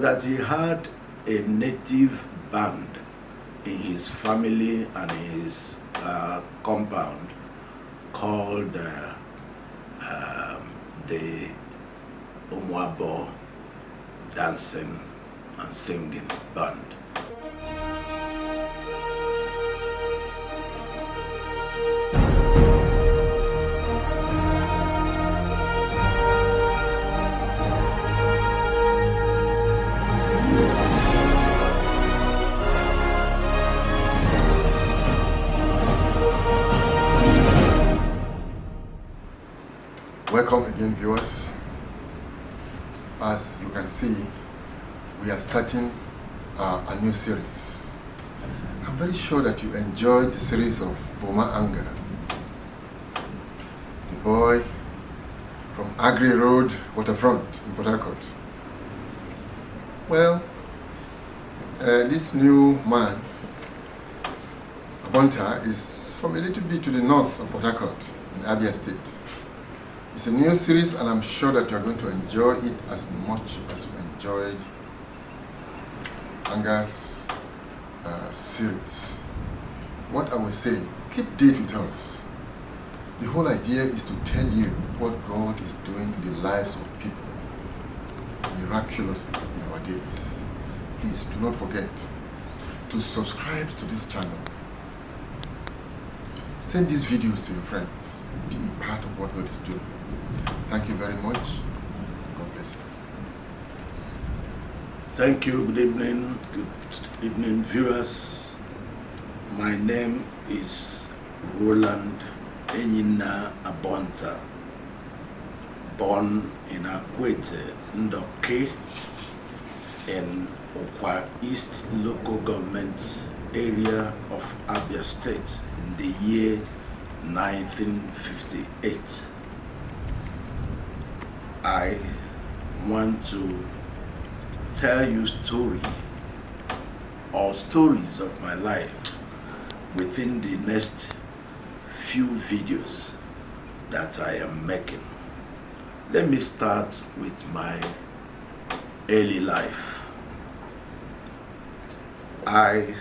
That he had a native band in his family and in his compound called the Umuabo Dancing and Singing Band. Welcome again, viewers. As you can see, we are starting a new series. I'm very sure that you enjoyed the series of Boma Anga, the boy from Agri Road waterfront in Port Harcourt. Well, this new man, Abonta, is from a little bit to the north of Port Harcourt in Abia State. It's a new series, and I'm sure that you're going to enjoy it as much as you enjoyed Anga's series. What I will say, keep date with us. The whole idea is to tell you what God is doing in the lives of people miraculously in our days. Please do not forget to subscribe to this channel. Send these videos to your friends. Be a part of what God is doing. Thank you very much. God bless you. Thank you. Good evening, viewers. My name is Rowland Abonta, born in Akwete, Ndoke, in Okwa East local government area of Abia State in the year 1958. I want to tell you stories of my life within the next few videos that I am making. Let me start with my early life. I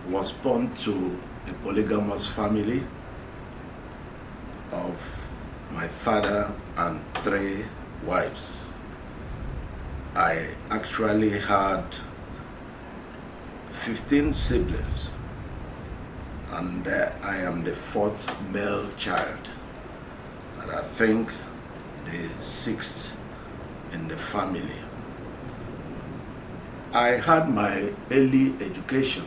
was born to a polygamous family of my father and 3 wives. I actually had 15 siblings, and I am the 4th male child, and I think the 6th in the family. I had my early education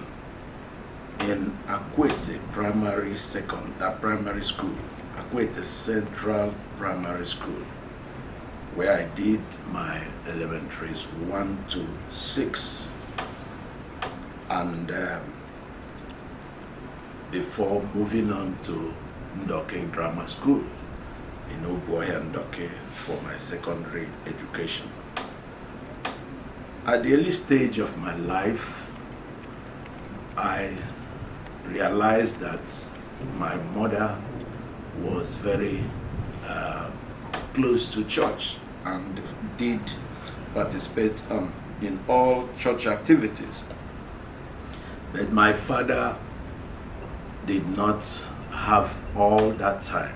in Akwete primary school, Akwete Central Primary School, where I did my elementaries 1 to 6, and before moving on to Ndoke Grammar School in Obuohia, Ndoke, for my secondary education. At the early stage of my life, I realized that my mother was very close to church and did participate in all church activities. But my father did not have all that time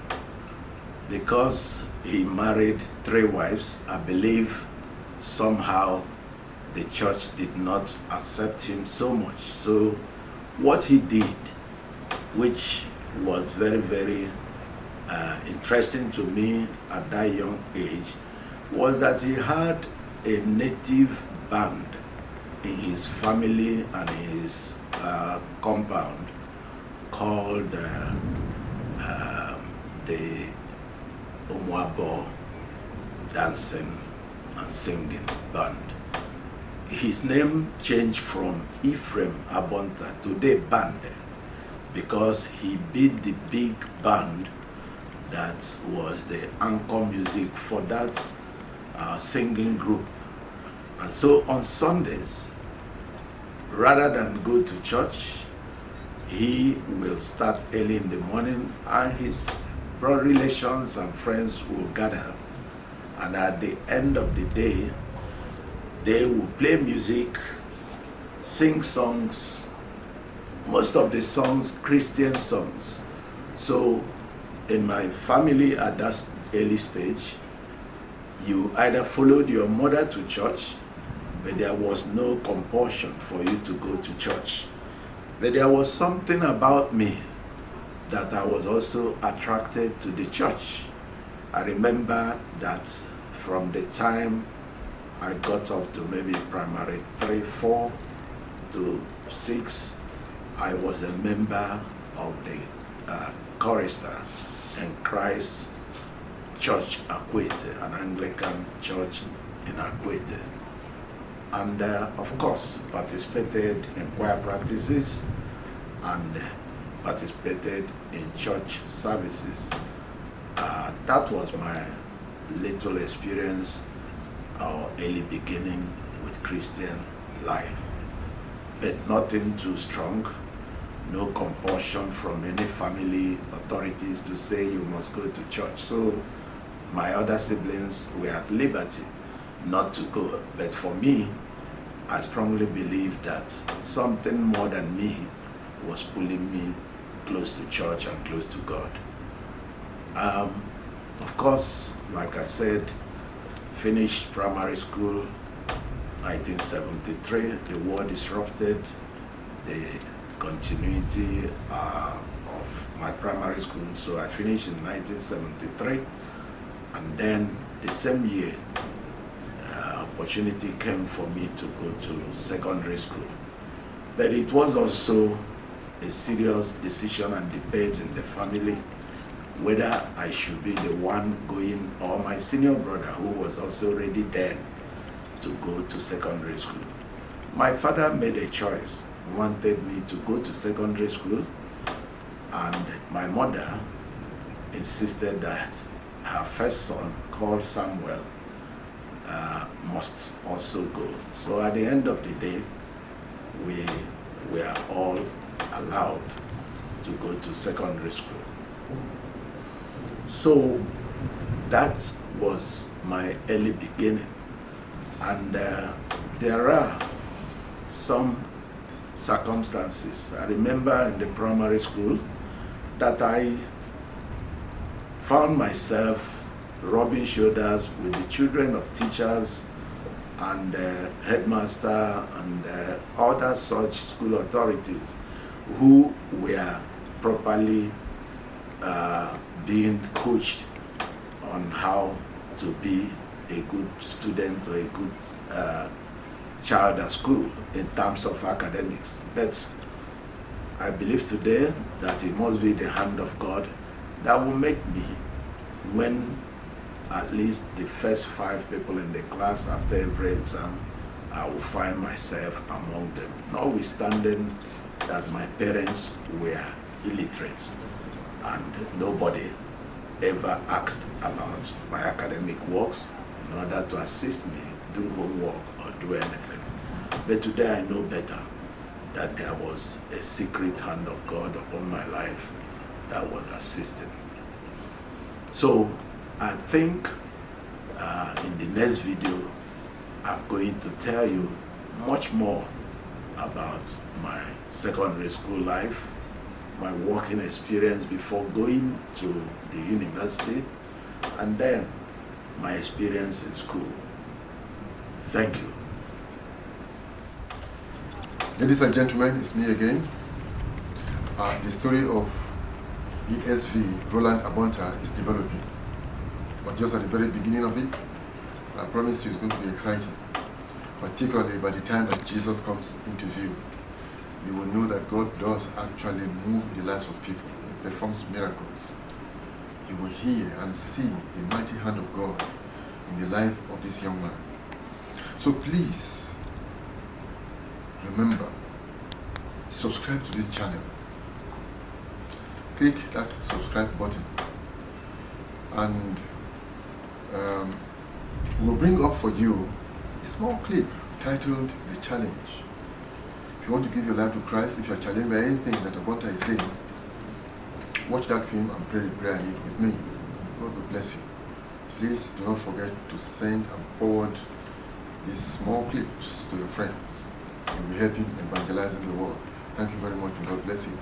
because he married 3 wives. I believe somehow the church did not accept him so much. So what he did, which was very, very interesting to me at that young age, was that he had a native band in his family and in his compound called the Umuabo Dancing and Singing Band. His name changed from Ephraim Abonta to the band because he beat the big band that was the anchor music for that singing group. And so on Sundays, rather than go to church, he will start early in the morning and his blood relations and friends will gather. And at the end of the day, They would play music, sing songs, most of the songs Christian songs. So in my family at that early stage, you either followed your mother to church, but there was no compulsion for you to go to church. But there was something about me that I was also attracted to the church. I remember that from the time I got up to maybe primary 3, 4 to 6, I was a member of the chorister in Christ Church Akwete, an Anglican church in Akwete. And of course, participated in choir practices and participated in church services. That was my little experience or early beginning with Christian life. But nothing too strong, no compulsion from any family authorities to say you must go to church. So my other siblings were at liberty not to go. But for me, I strongly believe that something more than me was pulling me close to church and close to God. Of course, like I said, finished primary school 1973. The war disrupted the continuity of my primary school, so I finished in 1973, and then the same year opportunity came for me to go to secondary school. But it was also a serious decision and debate in the family whether I should be the one going or my senior brother, who was also ready then to go to secondary school. My father made a choice, wanted me to go to secondary school, and my mother insisted that her first son, called Samuel, must also go. So at the end of the day, we were all allowed to go to secondary school. So that was my early beginning. And there are some circumstances. I remember in the primary school that I found myself rubbing shoulders with the children of teachers and headmaster and other such school authorities who were properly being coached on how to be a good student or a good child at school in terms of academics. But I believe today that it must be the hand of God that will make me, when at least the first 5 people in the class after every exam, I will find myself among them, notwithstanding that my parents were illiterate and nobody ever asked about my academic works in order to assist me do homework or do anything. But today I know better that there was a secret hand of God upon my life that was assisting. So I think in the next video I'm going to tell you much more about my secondary school life, my working experience before going to the university, and then my experience in school. Thank you. Ladies and gentlemen, it's me again. The story of ESV, Rowland Abonta, is developing. But just at the very beginning of it, I promise you it's going to be exciting. Particularly by the time that Jesus comes into view, you will know that God does actually move the lives of people, performs miracles. You will hear and see the mighty hand of God in the life of this young man. So please, remember, subscribe to this channel. Click that subscribe button, and we'll bring up for you a small clip titled The Challenge. If you want to give your life to Christ, if you're challenged by anything that Abonta is saying, watch that film and pray the prayer in it with me. God will bless you. Please do not forget to send and forward these small clips to your friends. You'll be helping evangelizing the world. Thank you very much and God bless you.